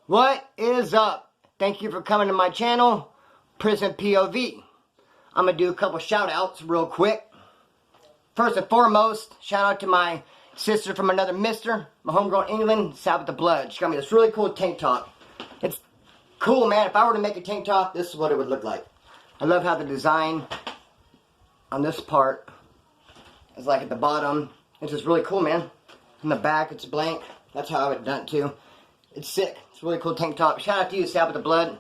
What is up? Thank you for coming to my channel, Prison POV. I'm going to do a couple shout outs real quick. First and foremost, shout out to my sister from another mister, my homegrown England, South with the Blood. She got me this really cool tank top. It's cool, man. If I were to make a tank top, this is what it would look like. I love how the design on this part is like at the bottom. It's just really cool, man. In the back, it's blank. That's how I would have done it too. It's sick. It's a really cool tank top. Shout out to you, South with the Blood.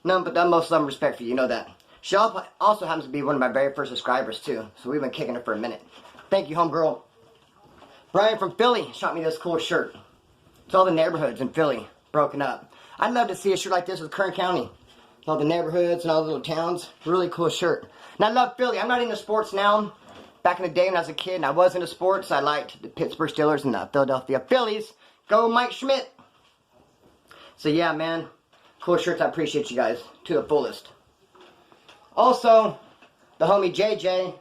None but the most love and respect for you. You know that. She also happens to be one of my very first subscribers too. So we've been kicking it for a minute. Thank you, homegirl. Brian from Philly shot me this cool shirt. It's all the neighborhoods in Philly broken up. I'd love to see a shirt like this with Kern County. All the neighborhoods and all the little towns. Really cool shirt. And I love Philly. I'm not into sports now. Back in the day when I was a kid and I was into sports, I liked the Pittsburgh Steelers and the Philadelphia Phillies. Go Mike Schmidt. So yeah, man. Cool shirts. I appreciate you guys to the fullest. Also, the homie JJ.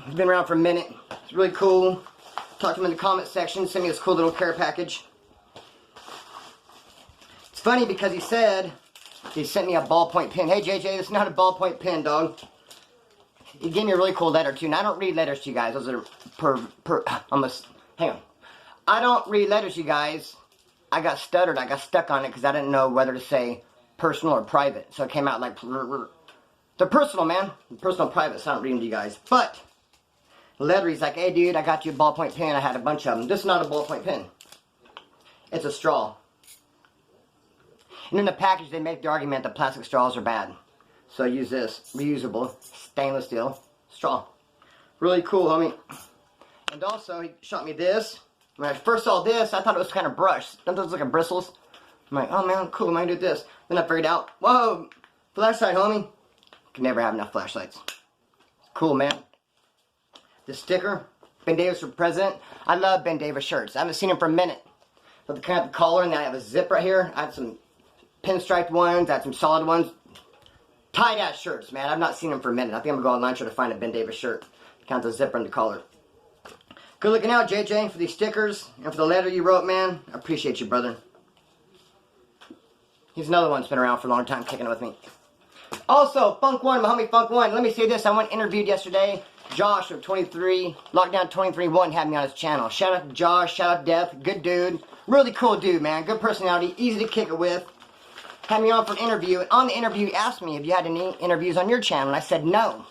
He's been around for a minute. It's really cool. Talked to him in the comment section. Sent me this cool little care package. It's funny because he said he sent me a ballpoint pen. Hey JJ, this is not a ballpoint pen, dog. He gave me a really cool letter too. And I don't read letters to you guys. Those are hang on. I don't read letters to you guys. I got stuttered. I got stuck on it because I didn't know whether to say personal or private. So it came out like they're personal, man. Personal, private. So I don't read them to you guys. But the letter, he's like, hey dude, I got you a ballpoint pen. I had a bunch of them. This is not a ballpoint pen. It's a straw. And in the package, they make the argument that plastic straws are bad. So I use this reusable stainless steel straw. Really cool, homie. And also, he shot me this. When I first saw this, I thought it was kind of brushed. Don't those look like bristles? I'm like, oh man, cool, I might do this. Then I figured out, whoa, flashlight, homie. Can never have enough flashlights. Cool, man. This sticker, Ben Davis for president. I love Ben Davis shirts. I haven't seen him for a minute. But the kind of the collar, and then I have a zip right here. I have some pinstriped ones. I have some solid ones. Tight-ass shirts, man. I've not seen them for a minute. I think I'm going to go online try to find a Ben Davis shirt. Count the zipper and the collar. Good looking out, JJ, for these stickers and for the letter you wrote, man. I appreciate you, brother. He's another one that's been around for a long time kicking it with me. Also, Funk One, my homie Funk One. Let me say this. I went interviewed yesterday. Josh from Lockdown 23-1 had me on his channel. Shout out to Josh. Shout out to Death. Good dude. Really cool dude, man. Good personality. Easy to kick it with. Had me on for an interview. And on the interview, he asked me if you had any interviews on your channel. And I said no.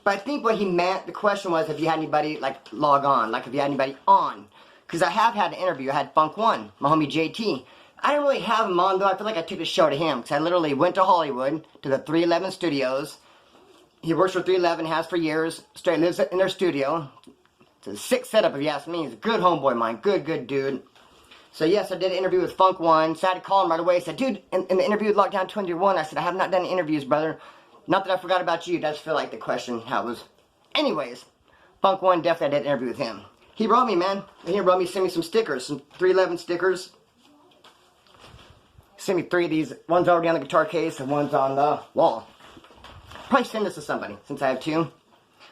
But I think what he meant, the question was if you had anybody, like, log on. Like, if you had anybody on. Because I have had an interview. I had Funk One, my homie JT. I didn't really have him on, though. I feel like I took the show to him. Because I literally went to Hollywood, to the 311 studios. He works for 311, has for years. Straight lives in their studio. It's a sick setup, if you ask me. He's a good homeboy of mine. Good dude. So, yes, I did an interview with Funk One. So I had to call him right away. I said, dude, in the interview with Lockdown 21, I said, I have not done interviews, brother. Not that I forgot about you. I just feel like the question, how it was. Anyways, Funk One, definitely I did an interview with him. He wrote me, man. He wrote me, sent me some stickers. Some 311 stickers. Sent me 3 of these. One's already on the guitar case and one's on the wall. Probably send this to somebody, since I have 2.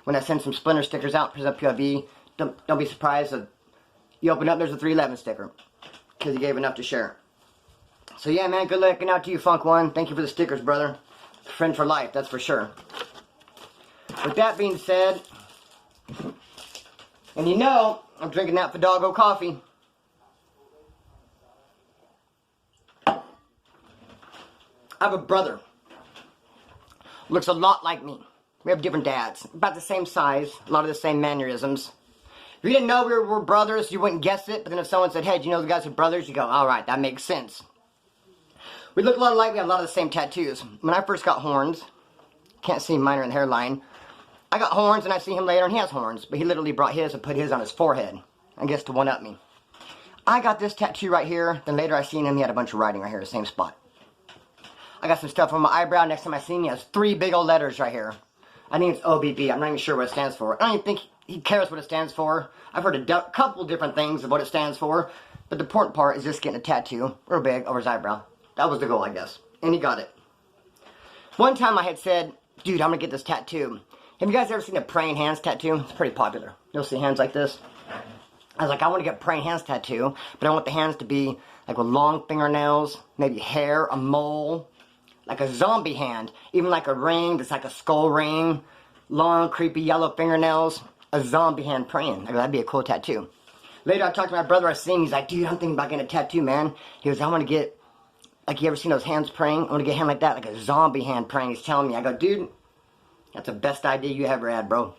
When I send some Splinter stickers out, Prison POV, don't be surprised if you open up, there's a 311 sticker. Because he gave enough to share. So yeah, man, good looking out to you, Funk One. Thank you for the stickers, brother. Friend for life, that's for sure. With that being said, and you know, I'm drinking that Fidalgo coffee. I have a brother. Looks a lot like me. We have different dads. About the same size. A lot of the same mannerisms. If you didn't know we were brothers, you wouldn't guess it. But then if someone said, hey, do you know the guys are brothers? You go, alright, that makes sense. We look a lot alike. We have a lot of the same tattoos. When I first got horns, can't see mine are in the hairline. I got horns and I see him later and he has horns. But he literally brought his and put his on his forehead. I guess to one-up me. I got this tattoo right here. Then later I seen him, he had a bunch of writing right here, the same spot. I got some stuff on my eyebrow. Next time I see him, he has 3 big old letters right here. I think it's OBB. I'm not even sure what it stands for. I don't even think he cares what it stands for. I've heard a couple different things of what it stands for. But the important part is just getting a tattoo real big over his eyebrow. That was the goal, I guess. And he got it. One time I had said, dude, I'm going to get this tattoo. Have you guys ever seen a praying hands tattoo? It's pretty popular. You'll see hands like this. I was like, I want to get praying hands tattoo, but I want the hands to be like with long fingernails, maybe hair, a mole, like a zombie hand, even like a ring that's like a skull ring, long, creepy yellow fingernails, a zombie hand praying. I go, that'd be a cool tattoo. Later, I talked to my brother, I sing, he's like, dude, I'm thinking about getting a tattoo, man. He goes, I want to get, like, you ever seen those hands praying? I want to get a hand like that, like a zombie hand praying. He's telling me, I go, dude, that's the best idea you ever had, bro.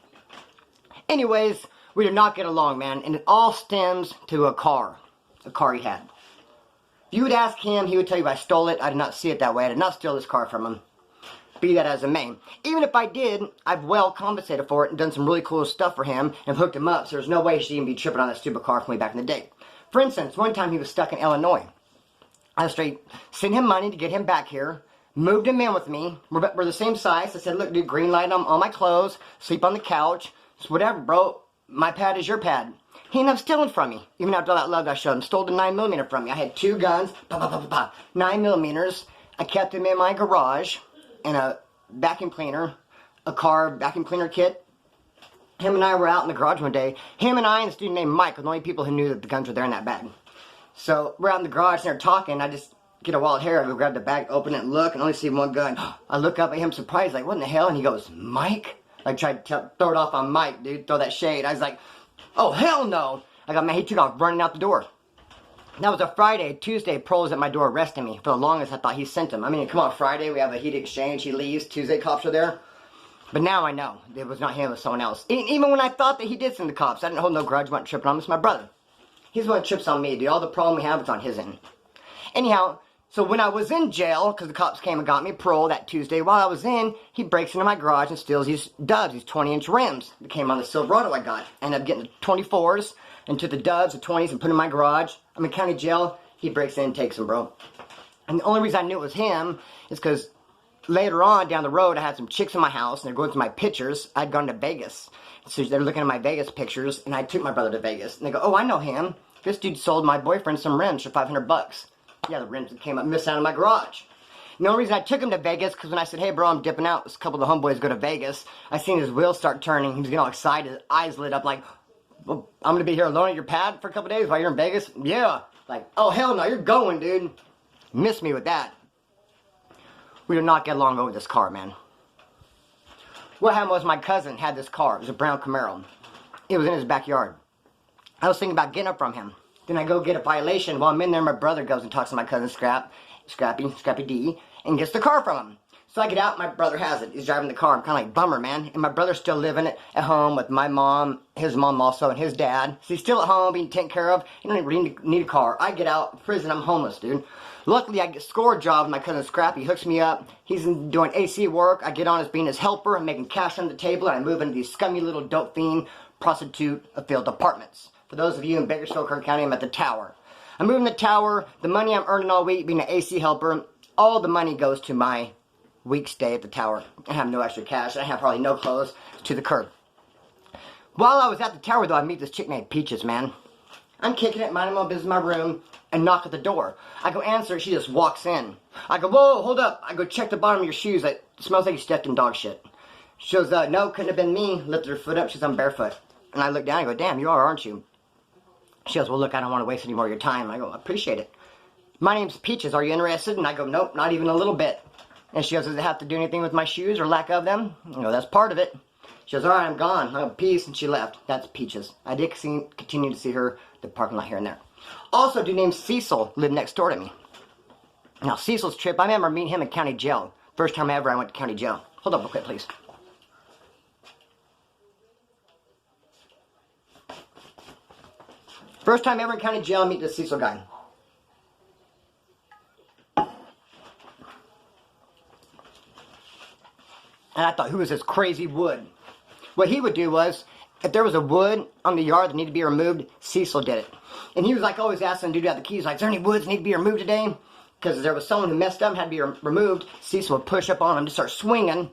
Anyways, we did not get along, man, and it all stems to a car he had. If you would ask him, he would tell you I stole it. I did not see it that way. I did not steal this car from him. Be that as it may. Even if I did, I've well compensated for it and done some really cool stuff for him and hooked him up, so there's no way he should even be tripping on that stupid car from way back in the day. For instance, one time he was stuck in Illinois. I straight sent him money to get him back here, moved him in with me. We're the same size. I said, look, dude, green light on all my clothes, sleep on the couch. It's whatever, bro. My pad is your pad. He ended up stealing from me. Even after all that love I showed him. Stole the 9mm from me. I had 2 guns. 9mm. I kept him in my garage. And a vacuum cleaner. A car vacuum cleaner kit. Him and I were out in the garage one day. Him and I and a student named Mike were the only people who knew that the guns were there in that bag. So we're out in the garage and they're talking. I just get a wild hair. I go grab the bag, open it and look. And only see one gun. I look up at him surprised. Like, what in the hell? And he goes, Mike? Like, tried to throw it off on Mike, dude. Throw that shade. I was like, oh, hell no. I got, man, he took off running out the door. That was a Friday. Tuesday, Pro was at my door arresting me. For the longest, I thought he sent him. I mean, come on, Friday, we have a heat exchange. He leaves. Tuesday, cops are there. But now I know. It was not him. It was someone else. Even when I thought that he did send the cops, I didn't hold no grudge. Wasn't tripping on him. It's my brother. He's the one that trips on me, dude. All the problem we have is on his end. Anyhow, so when I was in jail, because the cops came and got me parole that Tuesday, while I was in, he breaks into my garage and steals these dubs, these 20-inch rims that came on the Silverado I got. I ended up getting the 24s and took the dubs, the 20s, and put them in my garage. I'm in county jail. He breaks in and takes them, bro. And the only reason I knew it was him is because later on down the road, I had some chicks in my house, and they're going through my pictures. I'd gone to Vegas. So they're looking at my Vegas pictures, and I took my brother to Vegas. And they go, oh, I know him. This dude sold my boyfriend some rims for $500. Yeah, the rims that came up missing out of my garage. And the only reason I took him to Vegas, because when I said, hey, bro, I'm dipping out, a couple of the homeboys go to Vegas, I seen his wheels start turning. He was getting all excited. His eyes lit up like, well, I'm going to be here alone at your pad for a couple of days while you're in Vegas? Yeah. Like, oh, hell no, you're going, dude. Miss me with that. We did not get along over this car, man. What happened was my cousin had this car. It was a brown Camaro. It was in his backyard. I was thinking about getting it from him. Then I go get a violation. While I'm in there, my brother goes and talks to my cousin Scrappy D, and gets the car from him. So I get out, my brother has it. He's driving the car. I'm kind of like, bummer, man. And my brother's still living at home with my mom, his mom also, and his dad. So he's still at home being taken care of. He don't even really need a car. I get out, prison, I'm homeless, dude. Luckily, I get a score job with my cousin Scrappy. He hooks me up. He's doing AC work. I get on as being his helper. I'm making cash on the table, and I move into these scummy little dope fiend prostitute-filled apartments. For those of you in Bakersfield, Kirk County, I'm at the Tower. I'm moving the Tower. The money I'm earning all week being an AC helper, all the money goes to my week stay at the Tower. I have no extra cash. I have probably no clothes to the curb. While I was at the Tower, though, I meet this chick named Peaches, man. I'm kicking it, minding my business in my room, and knock at the door. I go answer, she just walks in. I go, whoa, hold up. I go check the bottom of your shoes. It smells like you stepped in dog shit. She goes, no, couldn't have been me. Lifted her foot up. She says, I'm barefoot. And I look down and I go, damn, you are, aren't you? She goes, well, look, I don't want to waste any more of your time. I go, I appreciate it. My name's Peaches. Are you interested? And I go, nope, not even a little bit. And she goes, does it have to do anything with my shoes or lack of them? I go, that's part of it. She goes, all right, I'm gone. I go, peace. And she left. That's Peaches. I did continue to see her the parking lot here and there. Also, a dude named Cecil lived next door to me. Now, Cecil's trip, I remember meeting him in county jail. First time ever I went to county jail. Hold up real quick, please. First time ever in county jail, I meet this Cecil guy. And I thought, who is this crazy wood? What he would do was, if there was a wood on the yard that needed to be removed, Cecil did it. And he was like always asking the dude out the keys, like, is there any woods that need to be removed today? Because there was someone who messed up and had to be removed. Cecil would push up on him to start swinging,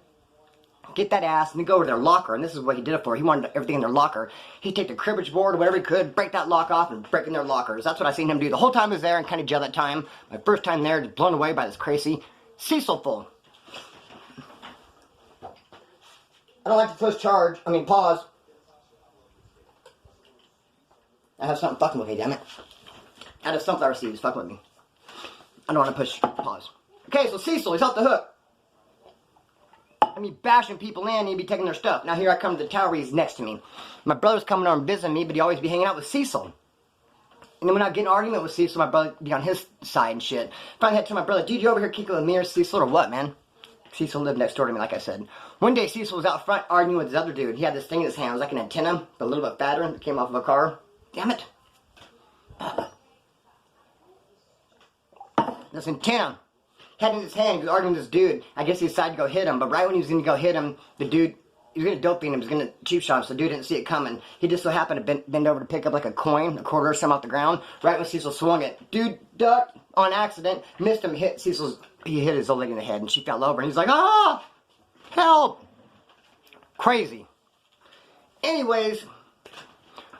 get that ass, and then go over to their locker. And this is what he did it for. He wanted everything in their locker. He'd take the cribbage board or whatever he could, break that lock off, and break in their lockers. That's what I seen him do the whole time I was there in county jail that time. My first time there, just blown away by this crazy Cecil fool. I don't like to pause. I have something fucking with me, damn it. Out of sunflower seeds, fucking with me. I don't want to push pause. Okay, so Cecil, he's off the hook. I mean, bashing people in, he'd be taking their stuff. Now here I come to the tower, he's next to me. My brother's coming over and visiting me, but he'd always be hanging out with Cecil. And then when I get in an argument with Cecil, my brother would be on his side and shit. Finally I had to tell my brother, dude, you over here kicking with me or Cecil or what, man? Cecil lived next door to me, like I said. One day, Cecil was out front arguing with this other dude. He had this thing in his hand. It was like an antenna, but a little bit fatter, and it came off of a car. Damn it. This antenna. Had it in his hand. He was arguing with this dude. I guess he decided to go hit him, but right when he was going to go hit him, the dude, he was going to dope beat him. He was going to cheap shot him, so the dude didn't see it coming. He just so happened to bend over to pick up like a coin, a quarter or something off the ground. Right when Cecil swung it, dude ducked on accident, missed him, he hit his old lady in the head, and she fell over, and he's like, ah! Help! Crazy. Anyways,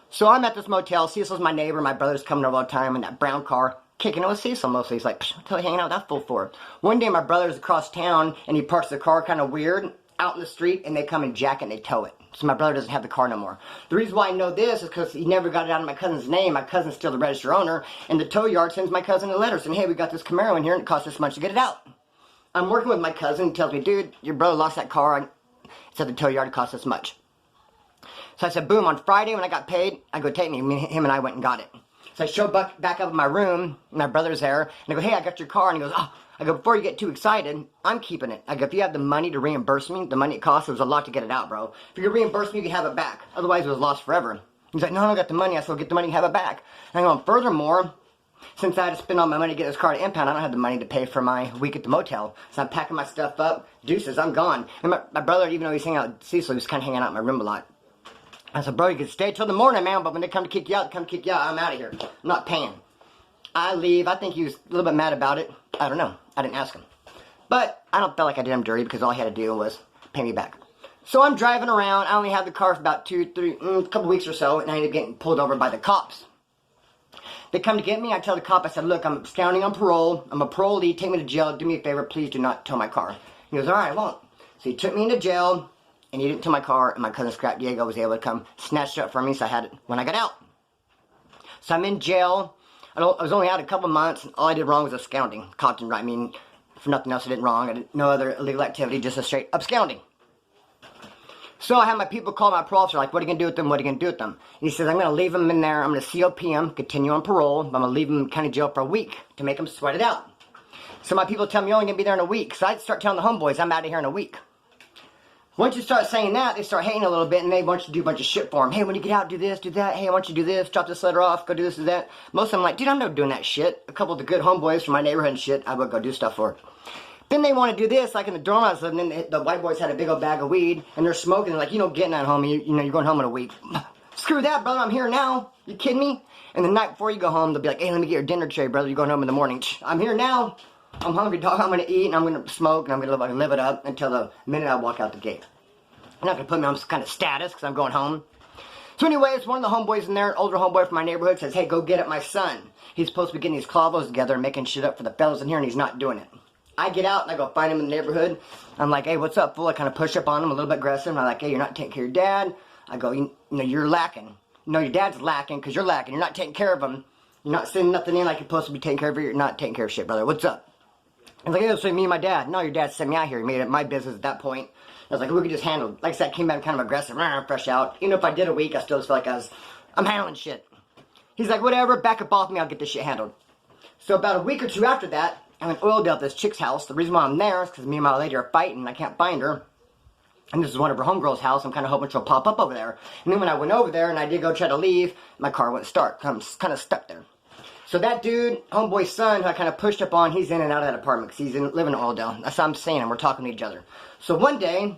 so I'm at this motel. Cecil's my neighbor. My brother's coming over all the time in that brown car, kicking it with Cecil mostly. He's like, what the hell are you hanging out with that fool for? One day my brother's across town, and he parks the car kind of weird out in the street, and they come and jack it and they tow it. So my brother doesn't have the car no more. The reason why I know this is because he never got it out of my cousin's name. My cousin's still the registered owner, and the tow yard sends my cousin a letter saying, hey, we got this Camaro in here, and it cost this much to get it out. I'm working with my cousin. He tells me, dude, your brother lost that car. It's at the tow yard. It cost this much. So I said, boom, on Friday when I got paid, I go take me. Him and I went and got it. So I show back up in my room. My brother's there. And I go, hey, I got your car. And he goes, oh. I go, before you get too excited, I'm keeping it. I go, if you have the money to reimburse me, the money it costs, it was a lot to get it out, bro. If you could reimburse me, you can have it back. Otherwise, it was lost forever. He's like, no, I don't got the money. I said, well, get the money and have it back. And I go, furthermore, since I had to spend all my money to get this car to impound, I don't have the money to pay for my week at the motel. So I'm packing my stuff up. Deuces, I'm gone. And my brother, even though he's hanging out with Cecil, he was kind of hanging out in my room a lot. I said, bro, you can stay till the morning, man, but when they come to kick you out, they come to kick you out. I'm out of here. I'm not paying. I leave. I think he was a little bit mad about it. I don't know. I didn't ask him. But I don't feel like I did him dirty because all he had to do was pay me back. So I'm driving around. I only had the car for about a couple weeks or so, and I ended up getting pulled over by the cops. They come to get me. I tell the cop, I said, look, I'm absconding on parole. I'm a parolee. Take me to jail. Do me a favor. Please do not tow my car. He goes, all right, I won't. So he took me into jail, and he didn't tow my car, and my cousin Scrap Diego was able to come snatch it up from me, so I had it when I got out. So I'm in jail. I was only out a couple months, and all I did wrong was absconding. Cops didn't write me for nothing else I did wrong. I did no other illegal activity, just a straight absconding. So I had my people call my parole officer, like, what are you going to do with them? What are you going to do with them? And he says, I'm going to leave them in there. I'm going to COP them, continue on parole, but I'm going to leave them in county jail for a week to make them sweat it out. So my people tell me, you're only going to be there in a week. So I start telling the homeboys, I'm out of here in a week. Once you start saying that, they start hating a little bit, and they want you to do a bunch of shit for them. Hey, when you get out, do this, do that. Hey, I want you to do this, drop this letter off, go do this, do that. Most of them like, dude, I'm not doing that shit. A couple of the good homeboys from my neighborhood and shit, I would go do stuff for. Then they want to do this, like in the dorm I was living in, the white boys had a big old bag of weed, and they're smoking, they're like, getting that, homie, you're going home in a week. Screw that, brother, I'm here now. You kidding me? And the night before you go home, they'll be like, hey, let me get your dinner tray, brother, you're going home in the morning. I'm here now. I'm hungry, dog, I'm going to eat, and I'm going to smoke, and I'm going to live it up until the minute I walk out the gate. I'm not going to put me on some kind of status, because I'm going home. So anyways, one of the homeboys in there, an older homeboy from my neighborhood, says, hey, go get at my son. He's supposed to be getting these clavos together and making shit up for the fellas in here, and he's not doing it. I get out and I go find him in the neighborhood. I'm like, hey, what's up, fool? I kind of push up on him, a little bit aggressive. And I'm like, hey, you're not taking care of your dad. I go, you're lacking. Your dad's lacking because you're lacking. You're not taking care of him. You're not sending nothing in like you're supposed to be taking care of it. You're not taking care of shit, brother. What's up? I was like, hey, so me and my dad. No, your dad sent me out here. He made it my business at that point. I was like, we could just handle it. Like I said, I came back kind of aggressive, fresh out. Even if I did a week, I still just feel like I'm handling shit. He's like, whatever, back up off me, I'll get this shit handled. So about a week or two after that, I'm in Oildale at this chick's house. The reason why I'm there is because me and my lady are fighting and I can't find her. And this is one of her homegirls' house. I'm kind of hoping she'll pop up over there. And then when I went over there and I did go try to leave, my car wouldn't start. I'm kind of stuck there. So that dude, homeboy's son, who I kind of pushed up on, he's in and out of that apartment because he's living in Oildale. That's what I'm saying, and we're talking to each other. So one day,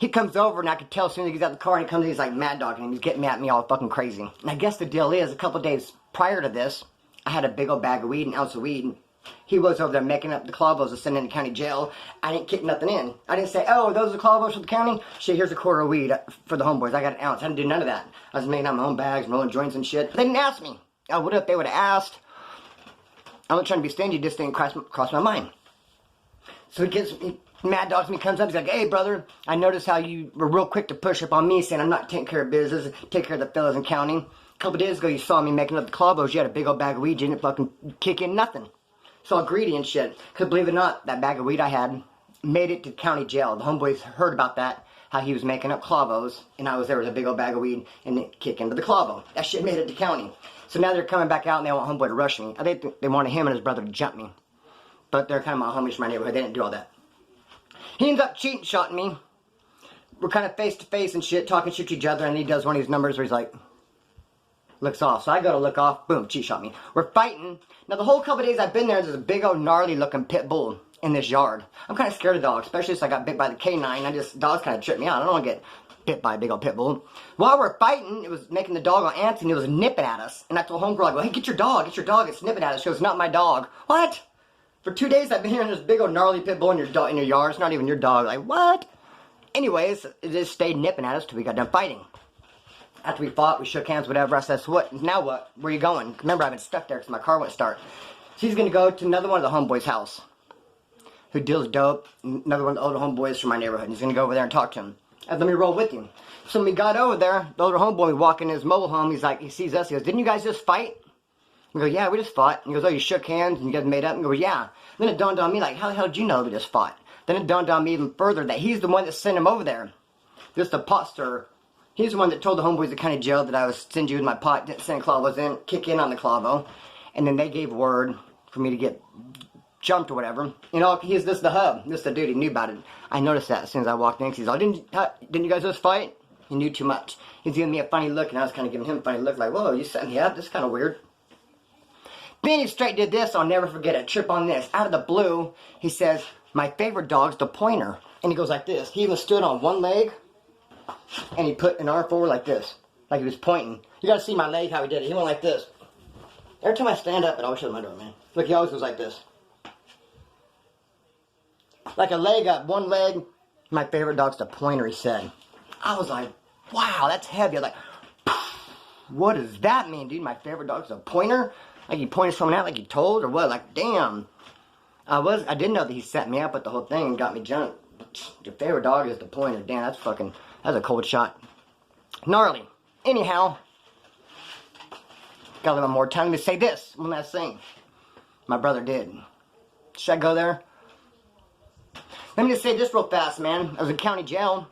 he comes over and I could tell as soon as he gets out of the car and he comes in, he's like mad dogging him. He's getting at me all fucking crazy. And I guess the deal is, a couple days prior to this, I had a big old bag of weed, an ounce of weed. He was over there making up the clavos to send in the county jail. I didn't kick nothing in. I didn't say, oh, those are the clavos for the county? Shit, here's a quarter of weed for the homeboys. I got an ounce. I didn't do none of that. I was making out my own bags, rolling joints and shit. But they didn't ask me. I would have if they would have asked. I'm not trying to be stingy, just didn't cross my mind. So he mad dogs me, comes up, he's like, hey brother, I noticed how you were real quick to push up on me saying I'm not taking care of business, take care of the fellas in county. A couple days ago, you saw me making up the clavos. You had a big old bag of weed. You didn't fucking kick in nothing. It's all greedy and shit. Because believe it or not, that bag of weed I had made it to county jail. The homeboys heard about that, how he was making up clavos, and I was there with a big old bag of weed, and it kicked into the clavo. That shit made it to county. So now they're coming back out, and they want homeboy to rush me. I think they wanted him and his brother to jump me. But they're kind of my homies from my neighborhood. They didn't do all that. He ends up cheating, shotting me. We're kind of face to face and shit, talking shit to each other, and he does one of these numbers where he's like, looks off. So I go to look off, boom, cheat shot me. We're fighting. Now the whole couple days I've been there, there's a big old gnarly looking pit bull in this yard. I'm kind of scared of dogs, especially since I got bit by the canine. Dogs kind of trip me out. I don't want to get bit by a big old pit bull. While we're fighting, it was making the dog on ants, and it was nipping at us. And I told homegirl, I go, hey, get your dog, it's nipping at us. She goes, not my dog. What? For 2 days I've been hearing this big old gnarly pit bull in your yard. It's not even your dog. Like, what? Anyways, it just stayed nipping at us till we got done fighting. After we fought, we shook hands, whatever. I said, so what? Now what? Where are you going? Remember, I've been stuck there because my car wouldn't start. So he's going to go to another one of the homeboys' house who deals dope. Another one of the older homeboys from my neighborhood. He's going to go over there and talk to him. And let me roll with him. So when we got over there, the older homeboy, we walk in his mobile home. He's like, he sees us. He goes, didn't you guys just fight? We go, yeah, we just fought. And he goes, oh, you shook hands and you guys made up? And we go, yeah. And then it dawned on me, like, how the hell did you know we just fought? Then it dawned on me even further that he's the one that sent him over there. Just a pot stirrer. He's the one that told the homeboys at county jail that I was stingy with my pot, didn't send clavos in, kick in on the clavo. And then they gave word for me to get jumped or whatever. You know, he's just the hub. This the dude, he knew about it. I noticed that as soon as I walked in. He's like, didn't you guys just fight? He knew too much. He's giving me a funny look, and I was kind of giving him a funny look, like, whoa, you set me up? This is kind of weird. Then he straight did this, I'll never forget it. Trip on this. Out of the blue, he says, my favorite dog's the pointer. And he goes like this. He even stood on one leg, and he put an arm forward like this. Like he was pointing. You gotta see my leg, how he did it. He went like this. Every time I stand up, it always shows my door, man. Look, he always goes like this. Like a leg up, one leg. My favorite dog's the pointer, he said. I was like, wow, that's heavy. I was like, what does that mean, dude? My favorite dog's a pointer? Like he pointed someone out like he told or what? Like, damn. I didn't know that he set me up with the whole thing and got me jumped. Your favorite dog is the pointer. Damn, that's a cold shot. Gnarly. Anyhow, got a little more time to say this. One last thing. My brother did. Should I go there? Let me just say this real fast, man. I was in county jail.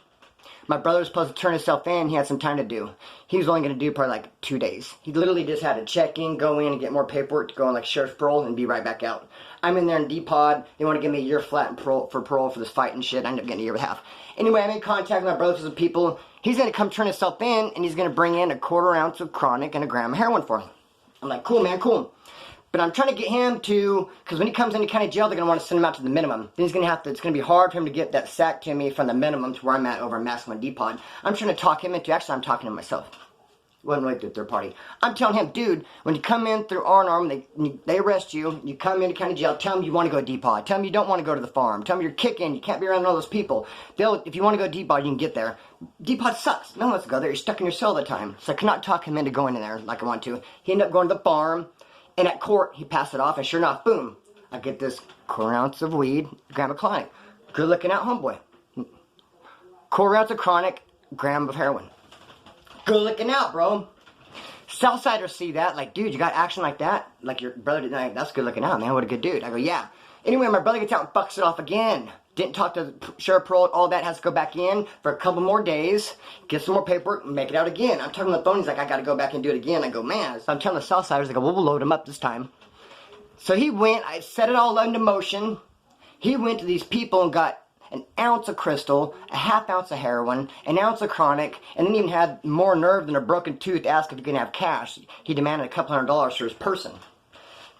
My brother was supposed to turn himself in. He had some time to do. He was only going to do probably like 2 days. He literally just had to check in, go in, and get more paperwork to go on like sheriff's parole and be right back out. I'm in there in D-Pod. They want to give me a year flat in parole for this fight and shit. I ended up getting a year and a half. Anyway, I made contact with my brothers and people. He's going to come turn himself in, and he's going to bring in a 1/4 ounce of chronic and a gram of heroin for me. I'm like, cool, man, cool. But I'm trying to get him to, because when he comes into county jail, they're going to want to send him out to the minimum. Then he's going to have to, it's going to be hard for him to get that sack to me from the minimum to where I'm at over in Massachusetts D-Pod. I'm trying to talk him into, actually I'm talking to myself. Wasn't really through third party. I'm telling him, dude, when you come in through R&R, they arrest you, you come into county jail, tell them you want to go to D-Pod. Tell them you don't want to go to the farm. Tell them you're kicking, you can't be around all those people. If you want to go to D-Pod, you can get there. D-Pod sucks. No one wants to go there. You're stuck in your cell all the time. So I cannot talk him into going in there like I want to. He ended up going to the farm. And at court, he passed it off, and sure enough, boom, I get this 1/4 ounce of weed, gram of chronic. Good looking out, homeboy. 1/4 ounce of chronic, gram of heroin. Good looking out, bro. Southsiders see that, like, dude, you got action like that? Like your brother did, like, that's good looking out, man, what a good dude. I go, yeah. Anyway, my brother gets out and fucks it off again. Didn't talk to the sheriff parole, all that, has to go back in for a couple more days, get some more paperwork, and make it out again. I'm talking on the phone, he's like, I gotta go back and do it again. I go, man. So I'm telling the Southsiders, I go, well, we'll load him up this time. So he went, I set it all into motion. He went to these people and got an ounce of crystal, a 1/2 ounce of heroin, an ounce of chronic, and then even had more nerve than a broken tooth to ask if he could have cash. He demanded a couple $100 for his person.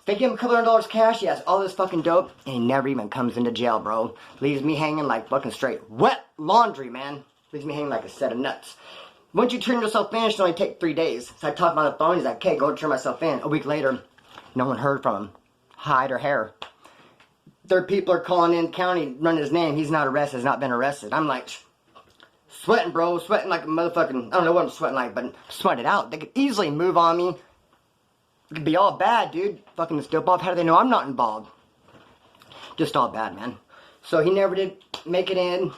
They give him a couple $100 cash, he has all this fucking dope, and he never even comes into jail, bro. Leaves me hanging like fucking straight wet laundry, man. Leaves me hanging like a set of nuts. Once you turn yourself in, it should only take 3 days. So I talked him on the phone, he's like, okay, go turn myself in. A week later, no one heard from him. Hide or hair. Third people are calling in county, running his name. He's not arrested, has not been arrested. I'm like, sweating, bro, sweating like a motherfucking, I don't know what I'm sweating like, but I'm sweating it out. They could easily move on me. It could be all bad, dude. Fucking this dope off. How do they know I'm not involved? Just all bad, man. So he never did make it in.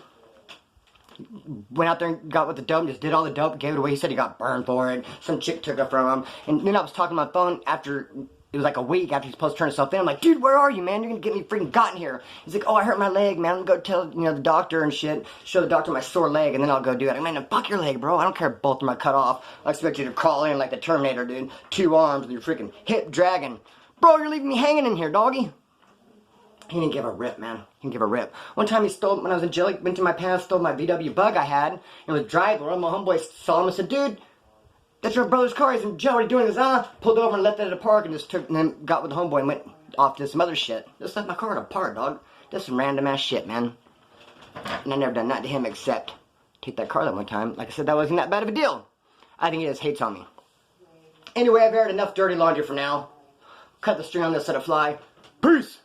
Went out there and got with the dope, just did all the dope, gave it away. He said he got burned for it. Some chick took it from him. And then I was talking on my phone after, it was like a week after he's supposed to turn himself in. I'm like, dude, where are you, man? You're gonna get me freaking got in here. He's like, oh, I hurt my leg, man. I'm gonna go tell, the doctor and shit. Show the doctor my sore leg, and then I'll go do it. I'm like, man, fuck your leg, bro. I don't care if both of them are cut off. I expect you to crawl in like the Terminator, dude. 2 arms with your freaking hip dragging. Bro, you're leaving me hanging in here, doggy. He didn't give a rip, man. He didn't give a rip. One time he stole, when I was in jail, he went to my pants, stole my VW Bug I had, and was driving. One of my homeboys saw him and said, dude, that's your brother's car. He's in jail. What are you doing? He goes, pulled over and left it at a park and just took, and then got with the homeboy and went off to some other shit. Just left my car at a park, dog. Just some random ass shit, man. And I never done that to him except take that car that one time. Like I said, that wasn't that bad of a deal. I think he just hates on me. Anyway, I've aired enough dirty laundry for now. Cut the string on this, let it fly. Peace!